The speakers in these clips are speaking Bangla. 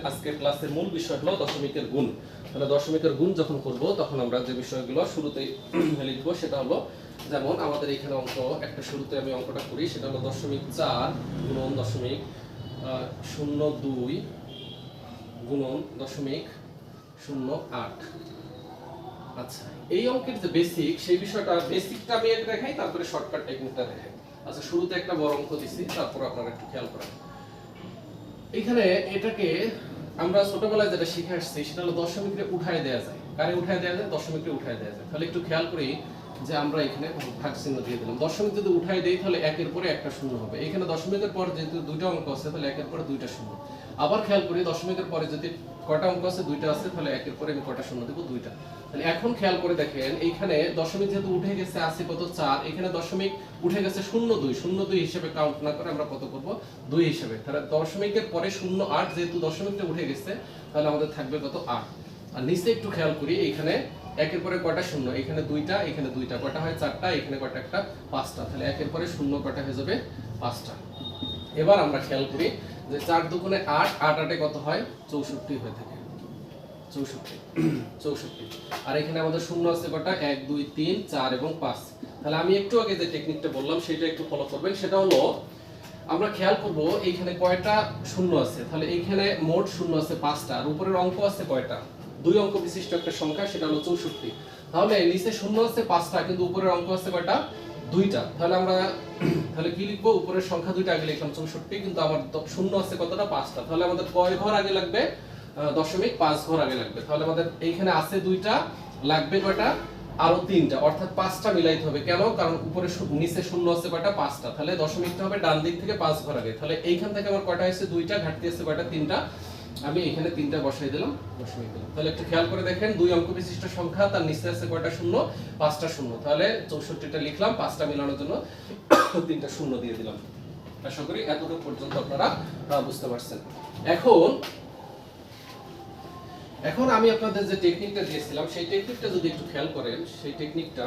আজকের ক্লাসের মূল বিষয় হলো দশমিকের গুণ। তাহলে দশমিকের গুণ যখন করব তখন আমরা যে বিষয়গুলো শুরুতেই লিখব সেটা হলো, যেমন আমাদের এখানে অঙ্ক একটা শুরুতে আমি অঙ্কটা করি, সেটা হলো 0.4 গুণন 0.02 গুণন 0.08। আচ্ছা, এই অঙ্কের যে বেসিক সেই বিষয়টা বেসিকটা আমি আগে দেখাই, তারপরে শর্টকাট টেকনিকটা দেখাই। আচ্ছা, শুরুতে একটা বড় অঙ্ক দিছি, তারপর আপনারা একটু খেয়াল করেন। এখানে এটাকে আমরা ছোটবেলায় যেটা শিখে আসছি সেটা হলো দশমিকে উঠায় দেওয়া যায়। কারে উঠায় দেওয়া যায়? দশমিকে উঠায় দেওয়া যায়। তাহলে একটু খেয়াল করি যে আমরা এখানে ভাগ চিহ্ন দিয়ে দিলাম। দশমিক যদি উঠায় দেই তাহলে একের পরে একটা শূন্য হবে। এখানে দশমিকের পর যেহেতু দুইটা অঙ্ক আছে তাহলে একের পরে দুইটা শূন্য। আবার খেয়াল করি দশমিকের পরে যদি কয়টা অঙ্ক আছে? দুইটা আছে, তাহলে একের পরে আমি কয়টা শূন্য দেব? দুইটা। তাহলে এখন খেয়াল করে দেখেন এইখানে দশমিক যেহেতু উঠে গেছে আছে কত? 4। এখানে দশমিক উঠে গেছে 0.2। 0.2 হিসেবে কাউন্ট না করে আমরা কত করব? 2 হিসেবে। তাহলে দশমিকের পরে 0.8, যেহেতু দশমিকটা উঠে গেছে তাহলে আমাদের থাকবে কত? 8। আর নিচে একটু খেয়াল করি, এইখানে একের পরে কয়টা শূন্য? এখানে দুইটা, এখানে দুইটা, কয়টা হয়? 4টা। এখানে কয়টা? একটা, 5টা। তাহলে একের পরে শূন্য কয়টা হয়ে যাবে? 5টা। এবার আমরা খেয়াল করি যে 4 দুগুণে 8, 8 8 কত হয়? 64 হয়ে থাকে। 64। আর এখানে আমাদের শূন্য আছে কয়টা? 1 2 3 4 এবং 5। তাহলে আমি একটু আগে যে টেকনিকটা বললাম সেটা একটু ফলো করবেন। সেটা হলো আমরা খেয়াল করব এইখানে কয়টা শূন্য আছে। তাহলে এইখানে মোট শূন্য আছে 5টা, আর উপরের অঙ্ক আছে কয়টা? 2 অঙ্ক বিশিষ্ট একটা সংখ্যা, সেটা হলো 64। তাহলে নিচে শূন্য আছে 5টা, কিন্তু উপরের অঙ্ক আছে কয়টা? 2টা। তাহলে আমরা তাহলে কি লিখবো? উপরের সংখ্যা 2টা আগে লিখলাম 64, কিন্তু আমার শূন্য আছে কতটা? 5টা। তাহলে আমাদের কয় ঘর আগে লাগবে? 0.5 ঘর আগে লাগবে। তাহলে আমাদের এইখানে আছে 2টা, লাগবে কয়টা? আরো 3টা, অর্থাৎ 5টা মিলাইতে হবে। কেন? কারণ উপরে নিচে শূন্য আছে কয়টা? 5টা। তাহলে দশমিকটা হবে ডান দিক থেকে 5 ঘর আগে। তাহলে এইখান থেকে আমার কয়টা আছে? 2টা, ঘাটতি আছে কয়টা? 3টা। আমি এখানে 3টা বসাই দিলাম, দশমিক দিলাম। তাহলে একটু খেয়াল করে দেখেন, 2 অঙ্ক বিশিষ্ট সংখ্যা, তার নিচে আছে কয়টা শূন্য? 5টা শূন্য। তাহলে 64টা লিখলাম, 5টা মিলানোর জন্য 3টা শূন্য দিয়ে দিলাম। আশা করি এতটুকু পর্যন্ত আপনারা বুঝতে পারছেন। এখন আমি আপনাদের যে টেকনিকটা দিয়েছিলাম সেই টেকনিকটা যদি একটু খেয়াল করেন, সেই টেকনিকটা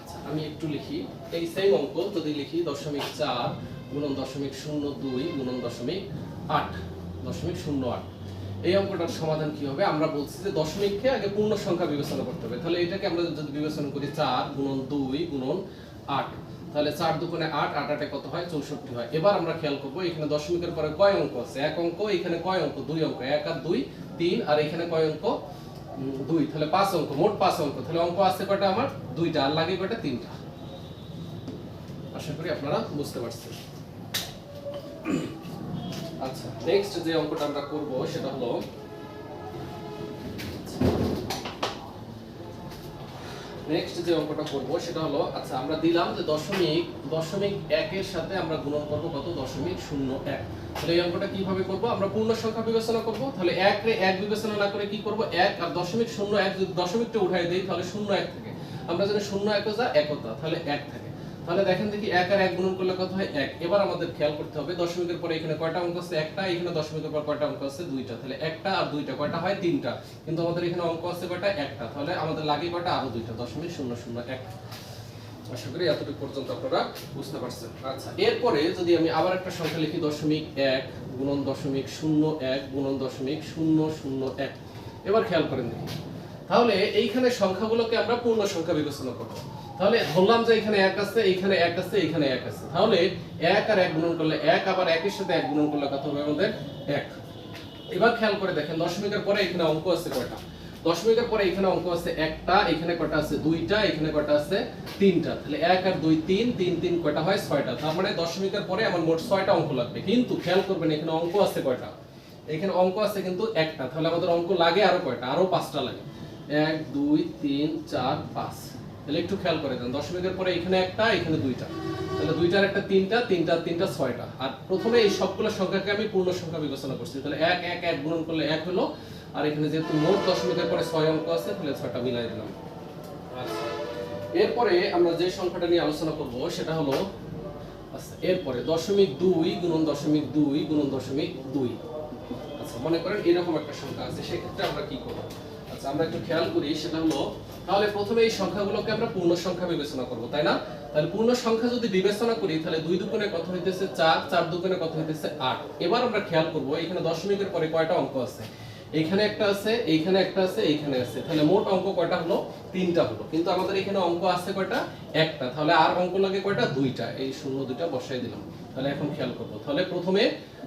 আচ্ছা আমি একটু লিখি। এই সেম অঙ্ক যদি লিখি 0.4 গুণন 0.02 গুণন 0.08। এই অঙ্কটার সমাধান কি হবে? আমরা বলছি যে দশমিককে আগে পূর্ণ সংখ্যা বিবেচনা করতে হবে। তাহলে এটাকে আমরা যদি বিবেচনা করি 4 গুণন 2 গুণন 8, তাহলে 4 দুগুণে 8, 8 8 কত হয়? 64 হয়। এবার আমরা খেয়াল করব এখানে দশমিকের পরে কয় অঙ্ক আছে? এক অঙ্ক। এখানে কয় অঙ্ক? 2 অঙ্ক। 1 আর 2 3, আর এখানে কয় অঙ্ক? 2। তাহলে 5 অঙ্ক, মোট 5 অঙ্ক। তাহলে অঙ্ক আছে কয়টা আমার? 2টা, আর লাগে কয়টা? 3টা। আশা করি আপনারা বুঝতে পারছেন। আচ্ছা, নেক্সট যে অঙ্কটা আমরা করব সেটা হলো আচ্ছা আমরা দিলাম যে দশমিক 1 এর সাথে আমরা গুণন করব কত? 0.01। তাহলে এই অঙ্কটা কিভাবে করব? আমরা পূর্ণ সংখ্যা বিবেচনা করব। তাহলে 1 রে 1 বিবেচনা না করে কি করব? 1 আর 0.01 যদি দশমিকটা উঠাই দেই তাহলে 0 1 থাকে। আমরা জানি 0 1 যা 1 তা, তাহলে 1 থাকে। তাহলে দেখেন দেখি 1 আর 1 গুণন করলে কত হয়? 1। এবার আমাদের খেয়াল করতে হবে দশমিকের পরে এখানে কয়টা অঙ্ক আছে? একটা। এখানে দশমিকের পর কয়টা অঙ্ক আছে? 2টা। তাহলে একটা আর 2টা কয়টা হয়? 3টা। কিন্তু আমাদের এখানে অঙ্ক আছে কয়টা? একটা। তাহলে আমাদের লাগে কয়টা? আরো 2টা, 0.001। আশা করি এতটুকু পর্যন্ত আপনারা বুঝতে পারছেন। আচ্ছা, এরপরে যদি আমি আবার একটা সংখ্যা লিখি 0.1 গুণন 0.01 গুণন 0.001। এবার খেয়াল করেন দেখি, তাহলে এইখানে সংখ্যাগুলোকে আমরা পূর্ণ সংখ্যা বিবেচনা করব। তাহলে ধরলাম যে এখানে 1 আছে, এখানে 1 আছে, এখানে 1 আছে। তাহলে 1 আর 1 গুণন করলে 1, আবার 1 এর সাথে 1 গুণন করলে কত হবে আমাদের? 1। এবার খেয়াল করে দেখেন দশমিকের পরে এখানে অঙ্ক আছে কয়টা? দশমিকের পরে এখানে অঙ্ক আছে একটা, এখানে কয়টা আছে? 2টা, এখানে কয়টা আছে? 3টা। তাহলে 1 আর 2 3, 3 3 কয়টা হয়? 6টা। তার মানে দশমিকের পরে আমার মোট 6টা অঙ্ক লাগবে। কিন্তু খেয়াল করবেন এখানে অঙ্ক আছে কয়টা? এখানে অঙ্ক আছে কিন্তু একটা। তাহলে আমাদের অঙ্ক লাগে আরো কয়টা? আরো 5টা লাগে। 1 2 3 4 5। তাহলে একটু খেয়াল করে দেন দশমিকের পরে এখানে একটা, এখানে 2টা। তাহলে 2টার একটা 3টা, 3টার 3টা 6টা। আর প্রথমে এই সবগুলো সংখ্যাকে আমি পূর্ণ সংখ্যা বিবেচনা করছি। তাহলে 1 1 1 গুণন করলে 1 হলো, আর এখানে যেহেতু মোট দশমিকের পরে 6 অঙ্ক আছে তাহলে 6টা মিলাই দিলাম। আচ্ছা, এরপরে আমরা যে সংখ্যাটা নিয়ে আলোচনা করব সেটা হলো আচ্ছা এরপরে 0.2 গুণন 0.2 গুণন 0.2। আচ্ছা, মনে করেন এরকম একটা সংখ্যা আছে, সেক্ষেত্রে আমরা কি করব? আচ্ছা আমরা একটু খেয়াল করি, সেটা হলো তাহলে প্রথমে এই সংখ্যাগুলোকে আমরা পূর্ণ সংখ্যা বিবেচনা করব, তাই না? তাহলে পূর্ণ সংখ্যা যদি বিবেচনা করি তাহলে 2 দুগুণে কত হইতেছে 4, 4 দুগুণে কত হইতেছে 8। এবার আমরা খেয়াল করব এখানে দশমিকের পরে কয়টা অঙ্ক আছে। এইখানে একটা আছে, এইখানে একটা আছে, এইখানে আছে। তাহলে মোট অঙ্ক কয়টা হলো? 3টা হলো। কিন্তু আমাদের এখানে অঙ্ক আছে কয়টা? একটা। তাহলে আর অঙ্ক লাগে কয়টা? 2টা। এই 0 2টা বসাই দিলাম। তাহলে এখন খেয়াল করব। তাহলে প্রথমে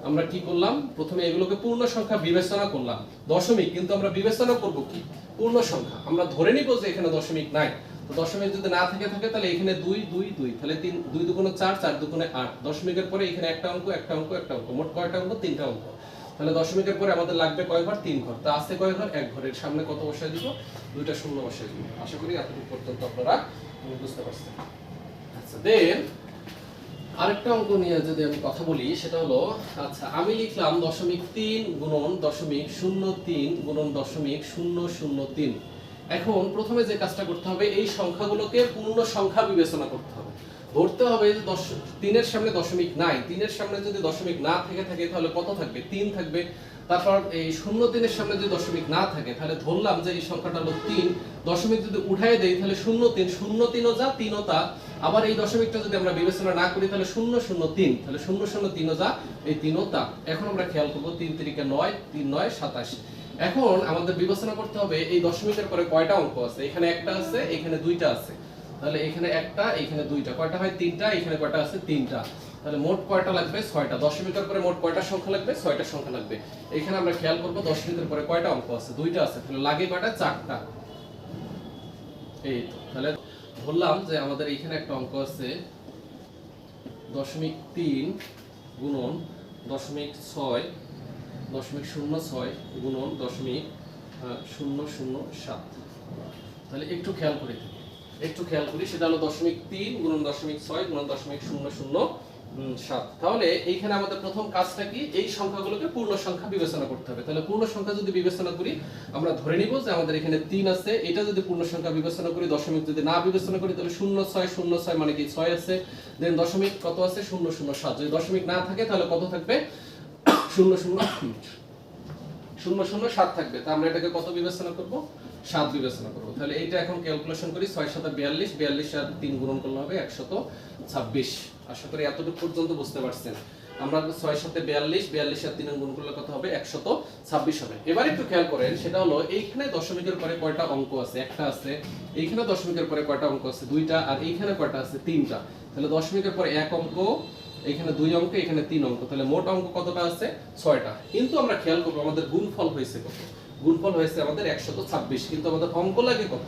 আমরা কি করলাম? প্রথমে এগুলোকে পূর্ণ সংখ্যা বিবেচনা করলাম। দশমিক কিন্তু আমরা বিবেচনা করব কি? পূর্ণ সংখ্যা। আমরা ধরে নিব যে এখানে দশমিক নাই। তো দশমিক যদি না থাকে তাহলে এখানে 2 2 2, তাহলে 3 2 দুগুণে 4, 4 দুগুণে 8। দশমিকের পরে এখানে একটা অঙ্ক, একটা অঙ্ক, একটা অঙ্ক। মোট কয়টা অঙ্ক? 3টা অঙ্ক। তাহলে দশমিকের পরে আমাদের লাগবে কয় ঘর? 3 ঘর। তা আছে কয় ঘর? 1 ঘরের সামনে কত বসায় দিব? 2টা শূন্য বসায় দিব। আশা করি এতটুকু পর্যন্ত আপনারা বুঝতে পারছেন। আচ্ছা, দেন আরেকটা অঙ্ক নিয়ে যদি আমি কথা বলি, সেটা হলো আচ্ছা আমি লিখলাম 0.3 গুণন 0.03 গুণন 0.003। এখন প্রথমে যে কাজটা করতে হবে, এই সংখ্যাগুলোকে পূর্ণ সংখ্যা বিবেচনা করতে হবে। ধরতে হবে যে 3 এর সামনে দশমিক নাই। 3 এর সামনে যদি দশমিক না থাকে তাহলে কত থাকবে? 3 থাকবে। তারপর এই 0.3 এর সামনে যদি দশমিক না থাকে তাহলে ধরলাম যে এই সংখ্যাটা হলো 3। দশমিক যদি উঠায় দেই তাহলে 0.3, 0.3 ও যা, 3 ও তা। আবার এই দশমিকটা যদি আমরা বিবেচনা না করি তাহলে 0.003, তাহলে 0.003 ও যা, এই 3 ও তা। এখন আমরা খেয়াল করব 3 3 9, 3 9 27। এখন আমাদের বিবেচনা করতে হবে এই দশমিকের পরে কয়টা অঙ্ক আছে। এখানে একটা আছে, এখানে 2টা আছে। তাহলে এখানে একটা, এখানে 2টা, কয়টা হয়? 3টা। এখানে কয়টা আছে? 3টা। তাহলে মোট কয়টা লাগবে? 6টা। দশমিকের পরে মোট কয়টা সংখ্যা লাগবে? 6টা সংখ্যা লাগবে। এখানে আমরা খেয়াল করব দশমিকের পরে কয়টা অঙ্ক আছে? 2টা আছে। তাহলে লাগে কয়টা? 4টা। এই তো। তাহলে ধরলাম যে আমাদের এখানে একটা অঙ্ক আছে 0.3 গুণন 0.6 0.06 গুণন 0.007। তাহলে একটু খেয়াল করি, সেটা হলো 0.3 গুণন 0.6 গুণন 0.007। তাহলে এইখানে আমাদের প্রথম কাজটা কি? এই সংখ্যাগুলোকে পূর্ণ সংখ্যা বিবেচনা করতে হবে। তাহলে পূর্ণ সংখ্যা যদি বিবেচনা করি, আমরা ধরে নিব যে আমাদের এখানে 3 আছে। এটা যদি পূর্ণ সংখ্যা বিবেচনা করি, দশমিক যদি না বিবেচনা করি তাহলে 0.6 মানে কি 6 আছে। দেন দশমিক কত আছে? 0.07। যদি দশমিক না থাকে তাহলে কত থাকবে? 0.007 থাকবে। তা আমরা এটাকে কত বিবেচনা করব? 7 বিবেচনা করব। তাহলে এইটা এখন ক্যালকুলেশন করি। 6 7 42, 42 আর 3 গুণন করলে হবে 126। আশা করি এতটুকু পর্যন্ত বুঝতে পারছেন। আমরা 6 7 42, 42 আর 3 গুণ করলে কত হবে? 126 হবে। এবার একটু খেয়াল করেন, সেটা হলো এইখানে দশমিকের পরে কয়টা অঙ্ক আছে? একটা আছে। এইখানে দশমিকের পরে কয়টা অঙ্ক আছে? 2টা। আর এইখানে কয়টা আছে? 3টা। তাহলে দশমিকের পরে 1 অঙ্ক, এখানে 2 অঙ্ক, এখানে 3 অঙ্ক। তাহলে মোট অঙ্ক কতটা আছে? 6টা। কিন্তু আমরা খেয়াল করব আমাদের গুণফল হয়েছে কত? গুণফল হয়েছে আমাদের 126। কিন্তু আমাদের অঙ্ক লাগে কত?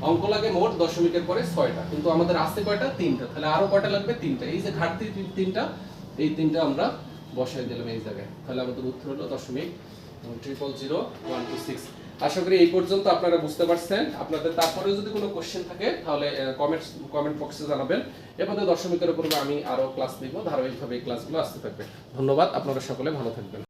অঙ্ক লাগে মোট দশমিকের পরে 6টা। কিন্তু আমাদের আছে কয়টা? 3টা। তাহলে আরো কয়টা লাগবে? 3টা। এই যে ঘাটতি 3টা, এই 3টা আমরা বসাই দিলাম এই জায়গায়। তাহলে আমাদের উত্তর হলো 0.000126। আশা করি এই পর্যন্ত আপনারা বুঝতে পারছেন। আপনাদের তারপরে যদি কোনো কোশ্চেন থাকে তাহলে কমেন্ট বক্সে জানাবেন। এরপরে দশমিকের উপর আমি আরো ক্লাস নিব। ধারাবাহিকভাবে এই ক্লাসগুলো আসতে থাকবে। ধন্যবাদ। আপনারা সকলে ভালো থাকবেন।